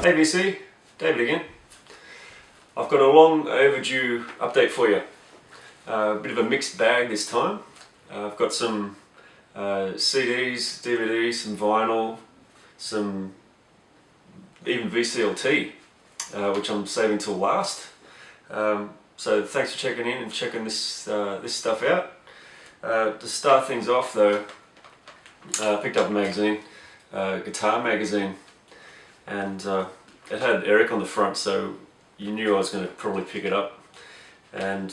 Hey VC, David again. I've got a long overdue update for you. A bit of a mixed bag this time. I've got some CDs, DVDs, some vinyl, some even VCLT, which I'm saving till last. So thanks for checking in and checking this this stuff out. To start things off though, I picked up a magazine, guitar magazine, and it had Eric on the front, so you knew I was going to probably pick it up. And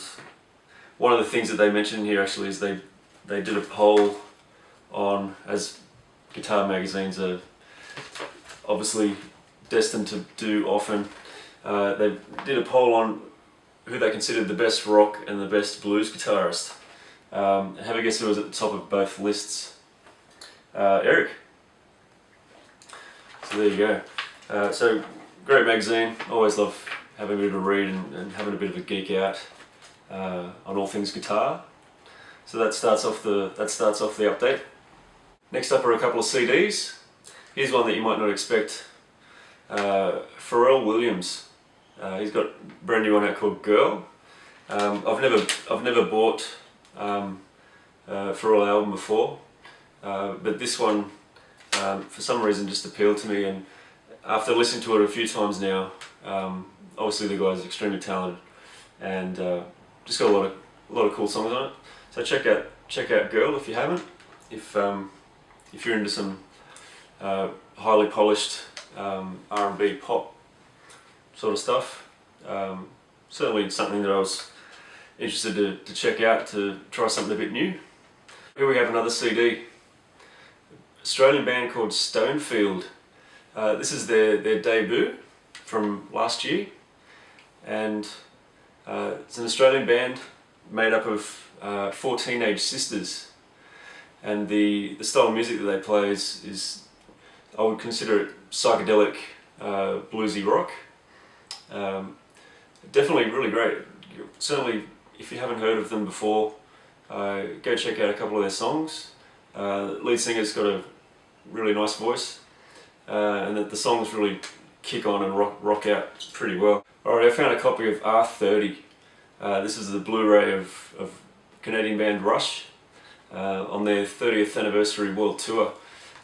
one of the things that they mentioned here actually is they did a poll on, as guitar magazines are obviously destined to do often, they did a poll on who they considered the best rock and the best blues guitarist. Have a guess who was at the top of both lists? Eric. So there you go. So great magazine. Always love having a bit of a read and having a bit of a geek out on all things guitar. So that starts off the update. Next up are a couple of CDs. Here's one that you might not expect. Pharrell Williams. He's got a brand new one out called Girl. I've never bought Pharrell album before, but this one for some reason just appealed to me, and after listening to it a few times now, obviously the guy's extremely talented and just got a lot of cool songs on it. So check out Girl if you haven't. If you're into some highly polished R&B pop sort of stuff, certainly something that I was interested to check out, to try something a bit new. Here we have another CD. Australian band called Stonefield. This is their debut from last year, and it's an Australian band made up of 4 teenage sisters, and the style of music that they play is I would consider it psychedelic bluesy rock. Definitely really great. Certainly if you haven't heard of them before, go check out a couple of their songs. The lead singer's got a really nice voice, and the songs really kick on and rock out pretty well. Alright, I found a copy of R30. This is the Blu-ray of Canadian band Rush on their 30th anniversary world tour.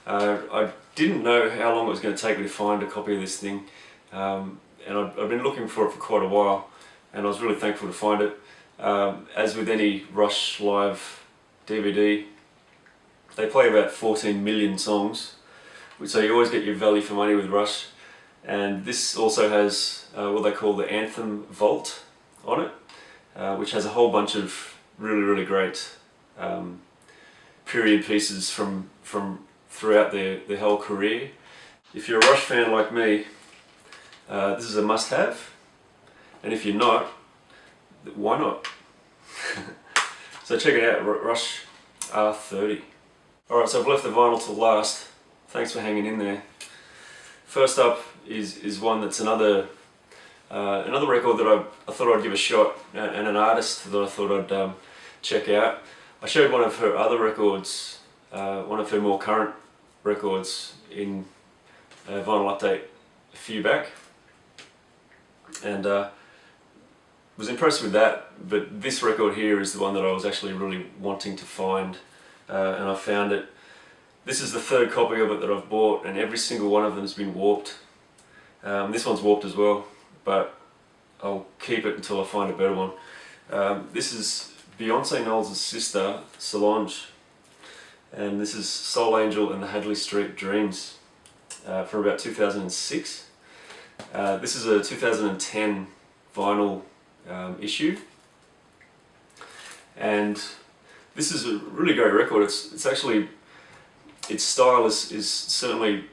I didn't know how long it was going to take me to find a copy of this thing, and I've been looking for it for quite a while, and I was really thankful to find it. As with any Rush live DVD, they play about 14 million songs, so you always get your value for money with Rush. And this also has what they call the Anthem Vault on it, which has a whole bunch of really great period pieces from throughout their whole career. If you're a Rush fan like me, this is a must-have, and if you're not, why not? So check it out, Rush R30. Alright, so I've left the vinyl till last. Thanks for hanging in there. First up is one that's another record that I thought I'd give a shot, and an artist that I thought I'd check out. I showed one of her other records, one of her more current records, in a vinyl update a few back, and was impressed with that, but this record here is the one that I was actually really wanting to find, and I found it. This is the 3rd copy of it that I've bought, and every single one of them has been warped. This one's warped as well, but I'll keep it until I find a better one. This is Beyonce Knowles' sister, Solange, and this is Soul Angel and the Hadley Street Dreams from about 2006. This is a 2010 vinyl issue, and this is a really great record. It's actually, its style is certainly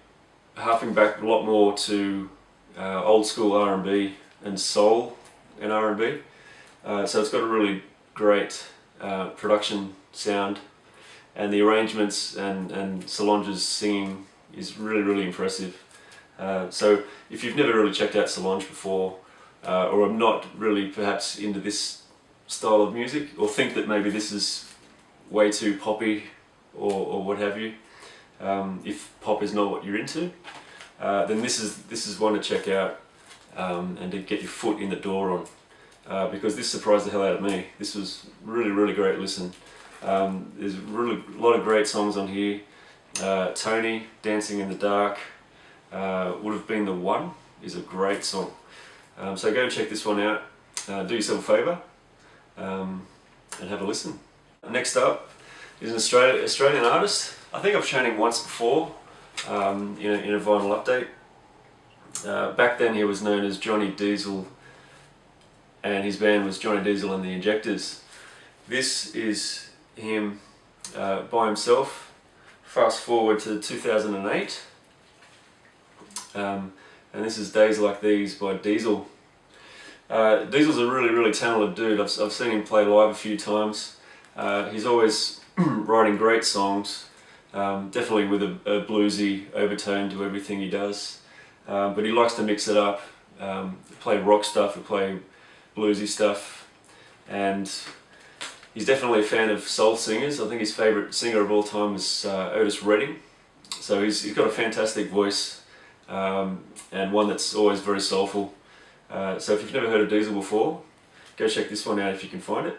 harping back a lot more to old school R&B and soul and R&B. So it's got a really great production sound, and the arrangements and Solange's singing is really impressive. So if you've never really checked out Solange before, or are not really perhaps into this style of music, or think that maybe this is way too poppy or what have you, if pop is not what you're into, then this is one to check out and to get your foot in the door on, because this surprised the hell out of me. This was really great listen. There's really a lot of great songs on here. Tony, Dancing in the Dark, Would Have Been the One is a great song. So go and check this one out. Do yourself a favour and have a listen. Next up is an Australian artist. I think I've shown him once before in a vinyl update. Back then he was known as Johnny Diesel, and his band was Johnny Diesel and the Injectors. This is him by himself. Fast forward to 2008, and this is Days Like These by Diesel. Diesel's a really talented dude. I've seen him play live a few times. He's always writing great songs, definitely with a bluesy overtone to everything he does. But he likes to mix it up, play rock stuff, play bluesy stuff, and he's definitely a fan of soul singers. I think his favourite singer of all time is Otis Redding. So he's got a fantastic voice, and one that's always very soulful. So if you've never heard of Diesel before, go check this one out if you can find it.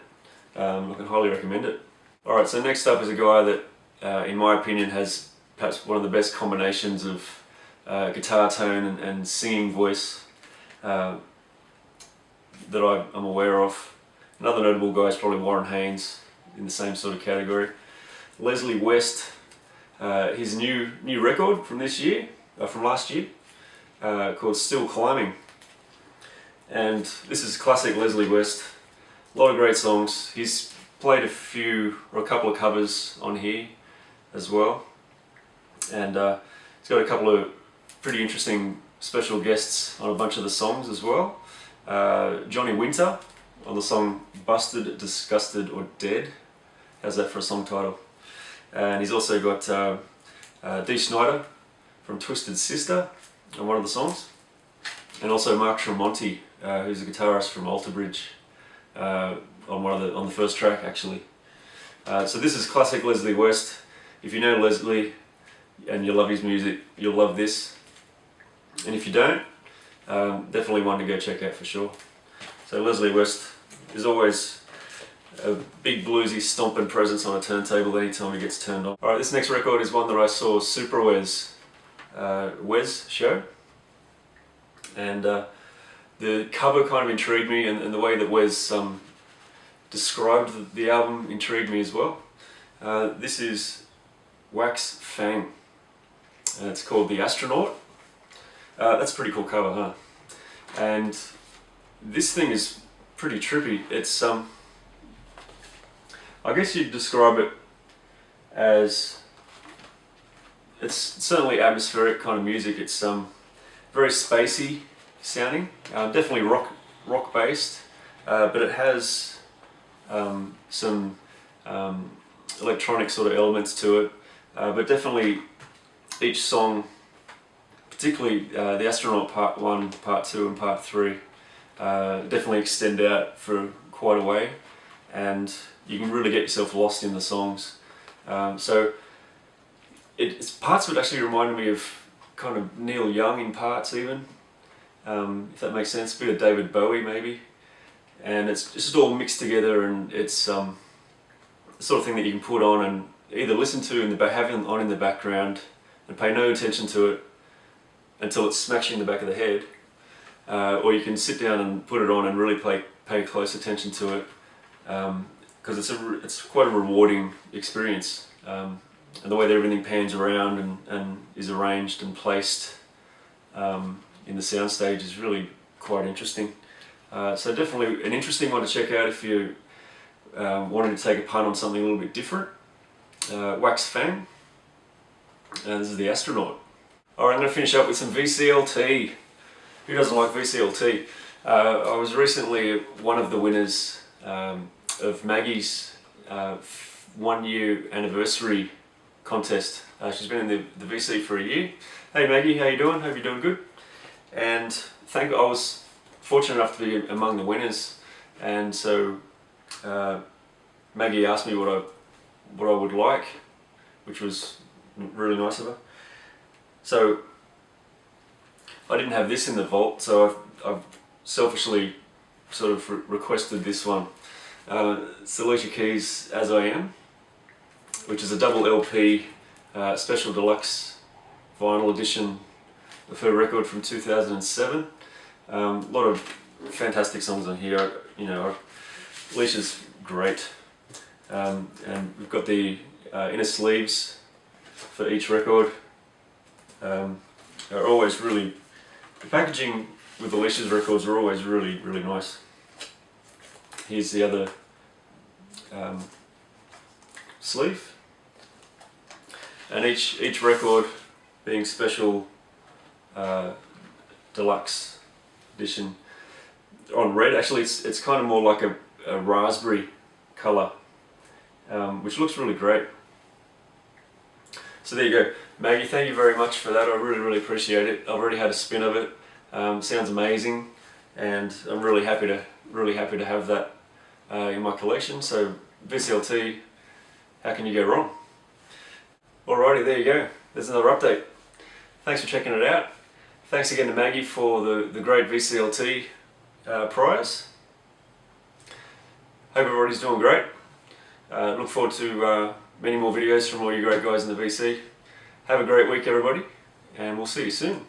I can highly recommend it. Alright, so next up is a guy that, in my opinion, has perhaps one of the best combinations of guitar tone and singing voice that I'm aware of. Another notable guy is probably Warren Haynes, in the same sort of category. Leslie West, his new record from this year, from last year, called Still Climbing. And this is classic Leslie West. A lot of great songs. He's played a couple of covers on here as well. And he's got a couple of pretty interesting special guests on a bunch of the songs as well. Johnny Winter on the song Busted, Disgusted or Dead. How's that for a song title? And he's also got Dee Snider from Twisted Sister on one of the songs. And also Mark Tremonti, who's a guitarist from Alter Bridge, on the first track actually. So this is classic Leslie West. If you know Leslie and you love his music, you'll love this. And if you don't, definitely one to go check out for sure. So Leslie West is always a big bluesy stomping presence on a turntable anytime he gets turned on. Alright, this next record is one that I saw Super Wes show. And the cover kind of intrigued me, and the way that Wes described the album intrigued me as well. This is Wax Fang, and it's called The Astronaut. That's a pretty cool cover, huh? And this thing is pretty trippy. It's I guess you'd describe it as, it's certainly atmospheric kind of music. It's very spacey sounding, definitely rock based, but it has some electronic sort of elements to it, but definitely each song, particularly the Astronaut Part 1, Part 2 and Part 3, definitely extend out for quite a way, and you can really get yourself lost in the songs. So parts of it actually reminded me of kind of Neil Young in parts even, if that makes sense, a bit of David Bowie maybe, and it's just all mixed together, and it's the sort of thing that you can put on and either listen to have it on in the background and pay no attention to it until it smacks you in the back of the head, or you can sit down and put it on and really pay close attention to it, because it's quite a rewarding experience, and the way that everything pans around and is arranged and placed in the soundstage is really quite interesting. So definitely an interesting one to check out if you wanted to take a punt on something a little bit different. Wax Fang, and this is The Astronaut. Alright, I'm going to finish up with some VCLT. Who doesn't like VCLT? I was recently one of the winners of Maggie's 1 year anniversary contest. She's been in the VC for a year. Hey Maggie, how you doing? Hope you're doing good. And I was fortunate enough to be among the winners, and so Maggie asked me what I would like, which was really nice of her. So I didn't have this in the vault, so I've selfishly sort of requested this one. Solange Keys As I Am, which is a double LP special deluxe vinyl edition of her record from 2007. A lot of fantastic songs on here. You know, Alicia's great, and we've got the inner sleeves for each record. Are always really, the packaging with Alicia's records are always really nice. Here's the other sleeve, and each record being special deluxe edition on red. Actually, it's kind of more like a raspberry colour, which looks really great. So there you go, Maggie. Thank you very much for that. I really appreciate it. I've already had a spin of it. Sounds amazing, and I'm really happy to have that in my collection. So VCLT, how can you go wrong? Alrighty, there you go. There's another update. Thanks for checking it out. Thanks again to Maggie for the great VCLT prize. Hope everybody's doing great. Look forward to many more videos from all you great guys in the VC. Have a great week, everybody, and we'll see you soon.